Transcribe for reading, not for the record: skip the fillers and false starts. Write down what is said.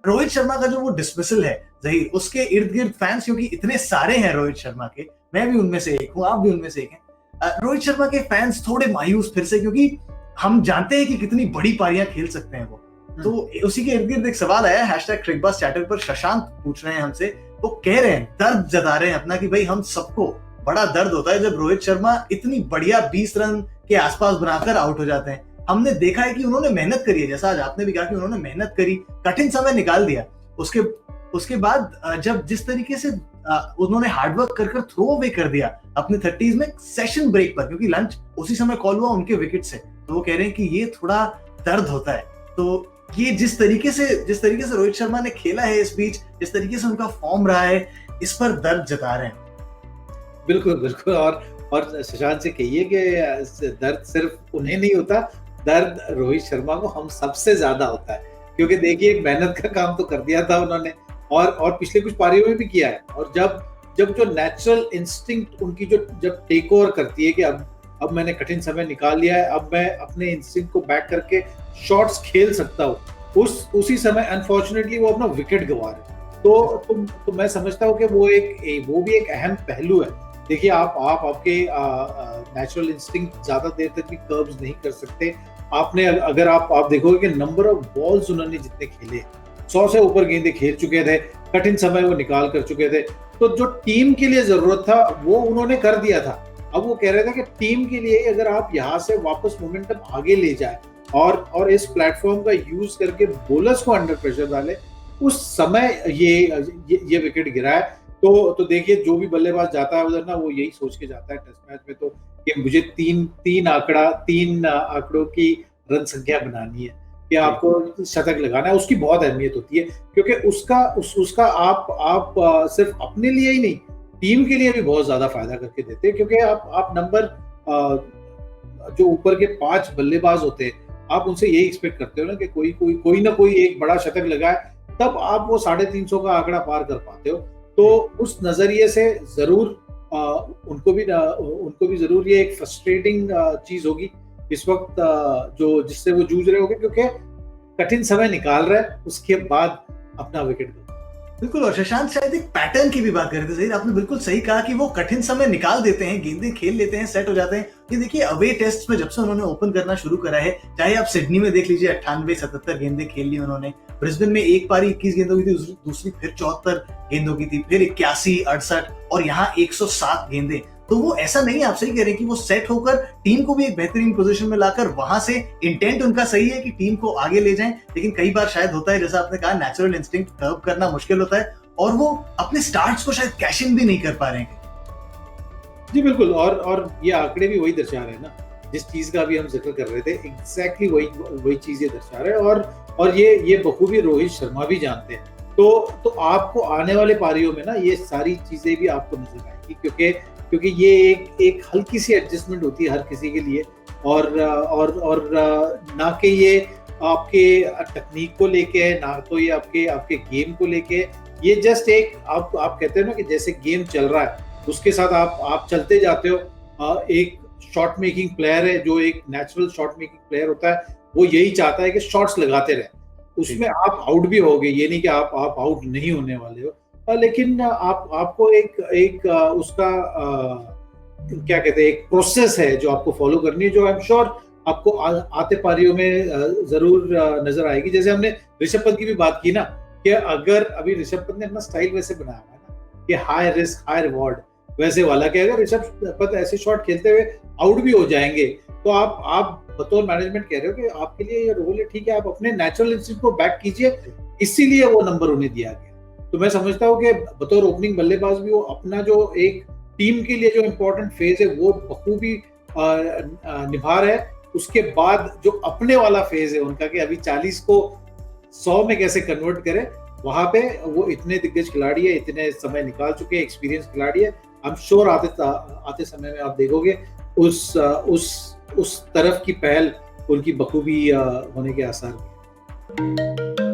रोहित शर्मा का जो वो डिसमिसल है, ज़हीर, उसके इर्द-गिर्द फैन्स क्योंकि इतने सारे हैं रोहित शर्मा के, मैं भी उनमें से एक हूँ, आप भी उनमें से एक हैं। रोहित शर्मा के फैन्स थोड़े मायूस फिर से क्योंकि हम जानते हैं कि कितनी बड़ी पारियाँ खेल सकते हैं वो। तो उसी के इर्द-गिर्द एक सवाल आया हैशटैग क्रिकबज़ चैटर पर शशांक पूछ रहे हैं हमसे, वो कह रहे हैं, दर्द जता रहे हैं अपना कि भई हम सबको बड़ा दर्द होता है जब रोहित शर्मा इतनी बढ़िया 20 रन के आस-पास बनाकर आउट हो जाते हैं। हमने देखा है कि उन्होंने मेहनत करी है, जैसा आज आपने भी कहा कि उन्होंने मेहनत करी, कठिन समय निकाल दिया। उसके उसके बाद जब जिस तरीके से उन्होंने हार्डवर्क कर थ्रो अवे कर दिया अपने 30s में सेशन ब्रेक पर, क्योंकि लंच उसी समय कॉल हुआ उनके विकेट से, तो वो कह रहे हैं कि ये थोड़ा दर्द होता है। तो ये जिस तरीके से रोहित शर्मा ने खेला है इस बीच, जिस तरीके से उनका फॉर्म रहा है, इस पर दर्द जता रहे हैं। बिल्कुल, बिल्कुल। और शशांक से कहिए कि दर्द सिर्फ उन्हें नहीं होता, दर्द रोहित शर्मा को हम सबसे ज़्यादा होता है। क्योंकि देखिए मेहनत का काम तो कर दिया था उन्होंने और पिछले कुछ पारियों में भी किया है। और जब जो नेचुरल इंस्टिंक्ट उनकी जब टेक ओवर करती है कि अब मैंने कठिन समय निकाल लिया है, अब मैं अपने इंस्टिंक्ट को बैक करके शॉट्स खेल सकता हूँ, उसी समय अनफॉर्चुनेटली वो अपना विकेट गँवा रहे हैं। तो मैं समझता हूँ कि वो भी एक अहम पहलू है। देखिए आपके नेचुरल इंस्टिंक्ट ज़्यादा देर तक भी कर्व्स नहीं कर सकते। अगर आप देखोगे कि नंबर ऑफ बॉल्स उन्होंने जितने खेले, 100 से ऊपर गेंदें खेल चुके थे, कठिन समय वो निकाल कर चुके थे। तो जो टीम के लिए ज़रूरत था वो उन्होंने कर दिया था। अब वो कह रहे थे कि टीम के लिए अगर आप यहाँ से वापस मोमेंटम आगे ले जाए और इस प्लेटफॉर्म का यूज़ करके बॉलर्स को अंडर प्रेशर डाले, उस समय ये विकेट गिरा है। तो देखिए जो भी बल्लेबाज जाता है उधर ना, वो यही सोच के जाता है टेस्ट मैच में तो कि मुझे तीन आंकड़ों की रन संख्या बनानी है, कि आपको शतक लगाना है। उसकी बहुत अहमियत होती है क्योंकि उसका आप सिर्फ अपने लिए ही नहीं, टीम के लिए भी बहुत ज्यादा फायदा करके देते हैं। क्योंकि आप नंबर जो ऊपर के 5 बल्लेबाज होते हैं, आप उनसे यही एक्सपेक्ट करते हो ना कि कोई ना कोई एक बड़ा शतक लगाए, तब आप वो 350 का आंकड़ा पार कर पाते हो। तो उस नजरिए से जरूर उनको भी जरूर ये एक फ्रस्ट्रेटिंग चीज होगी इस वक्त, जिससे वो जूझ रहे होंगे, क्योंकि कठिन समय निकाल रहे हैं, उसके बाद अपना विकेट। बिल्कुल, और शशांक शायद एक पैटर्न की भी बात कर रहे थे। ज़हीर, आपने बिल्कुल सही कहा कि वो कठिन समय निकाल देते हैं, गेंदें खेल लेते हैं, सेट हो जाते हैं। ये देखिए अवे टेस्ट में जब से उन्होंने ओपन करना शुरू करा है, चाहे आप सिडनी में देख लीजिए 98-77 गेंदें खेल ली उन्होंने, ब्रिस्बेन में एक पारी 21 गेंदों की थी, दूसरी फिर 74 गेंदों की थी, फिर 81, 68 और यहाँ 107 गेंदें। तो वो ऐसा नहीं, आप सही कह रहे हैं कि वो सेट होकर टीम को भी एक बेहतरीन पोजीशन में लाकर वहां से इंटेंट उनका सही है कि टीम को आगे ले जाएं, लेकिन कई बार शायद होता है, जैसा आपने कहा, नेचुरल इंस्टिंक्ट कर्व करना मुश्किल होता है और वो अपने स्टार्ट्स को शायद कैश इन भी नहीं कर पा रहे हैं। जी बिल्कुल, और ये आंकड़े भी वही दर्शा रहे हैं ना, जिस चीज का भी हम जिक्र कर रहे थे, एग्जैक्टली वही चीज ये दर्शा रहे हैं। और ये बखूबी रोहित शर्मा भी जानते हैं। तो आपको आने वाले पारियों में ना ये सारी चीजें भी आपको नजर आएगी, क्योंकि ये एक हल्की सी एडजस्टमेंट होती है हर किसी के लिए। और ना कि ये आपके टेक्निक को लेके, ना तो ये आपके गेम को लेके, ये जस्ट एक आप कहते हैं ना कि जैसे गेम चल रहा है उसके साथ आप चलते जाते हो। एक शॉट मेकिंग प्लेयर है, जो एक नेचुरल शॉट मेकिंग प्लेयर होता है, वो यही चाहता है कि शॉट्स लगाते रहे। उसमें आप आउट भी होगे, ये नहीं कि आप आउट नहीं होने वाले हो, लेकिन आपको एक उसका क्या कहते हैं, एक प्रोसेस है जो आपको फॉलो करनी है, जो आई एम श्योर आपको आते पारियों में जरूर नजर आएगी। जैसे हमने ऋषभ पंत की भी बात की ना, कि अगर अभी ऋषभ पंत ने अपना स्टाइल वैसे बनाया है ना कि हाई रिस्क हाई रिवॉर्ड वैसे वाला, कि अगर ऋषभ पंत ऐसे शॉट खेलते हुए आउट भी हो जाएंगे तो आप बतौर मैनेजमेंट कह रहे हो कि आपके लिए ये रोल है, ठीक है, आप अपने नेचुरल इंस्टिंक्ट को बैक कीजिए, इसीलिए वो नंबर उन्हें दिया गया। तो मैं समझता हूँ कि बतौर ओपनिंग बल्लेबाज भी वो अपना जो एक टीम के लिए जो इम्पोर्टेंट फेज है वो बखूबी निभा रहे हैं। उसके बाद जो अपने वाला फेज है उनका, कि अभी 40 को 100 में कैसे कन्वर्ट करे, वहां पे वो इतने दिग्गज खिलाड़ी है, इतने समय निकाल चुके हैं, एक्सपीरियंस खिलाड़ी है। आई एम श्योर आते समय में आप देखोगे उस तरफ की पहल उनकी बखूबी होने के आसार हैं।